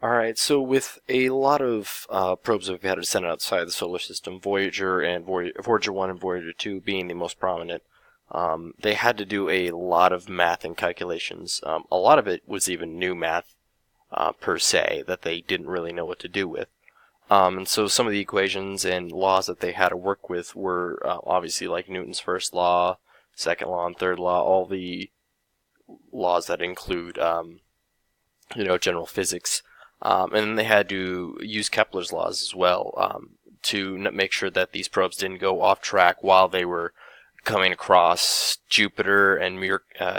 Alright, so with a lot of probes that we've had to send outside the solar system, Voyager and Voyager 1 and Voyager 2 being the most prominent, they had to do a lot of math and calculations. A lot of it was even new math per se that they didn't really know what to do with. And so some of the equations and laws that they had to work with were obviously like Newton's first law, second law, and third law, all the laws that include general physics. And then they had to use Kepler's laws as well to make sure that these probes didn't go off track while they were coming across Jupiter and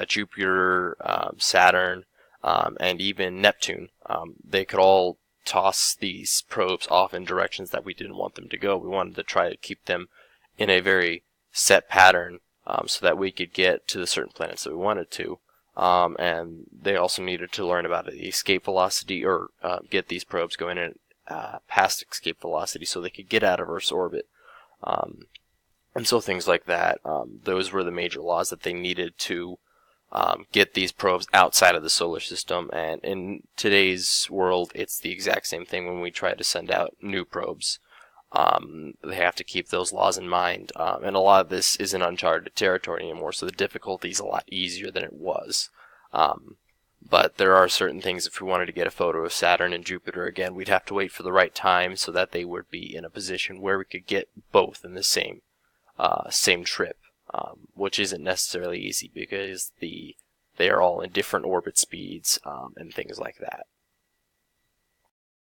Jupiter, Saturn, and even Neptune. They could all toss these probes off in directions that we didn't want them to go. We wanted to try to keep them in a very set pattern so that we could get to the certain planets that we wanted to. And they also needed to learn about the escape velocity, or get these probes going in past escape velocity so they could get out of Earth's orbit. And so things like that. Those were the major laws that they needed to get these probes outside of the solar system. And in today's world, it's the exact same thing when we try to send out new probes. They have to keep those laws in mind, and a lot of this isn't uncharted territory anymore, so the difficulty is a lot easier than it was. But there are certain things, if we wanted to get a photo of Saturn and Jupiter again, we'd have to wait for the right time so that they would be in a position where we could get both in the same trip, which isn't necessarily easy because they are all in different orbit speeds and things like that.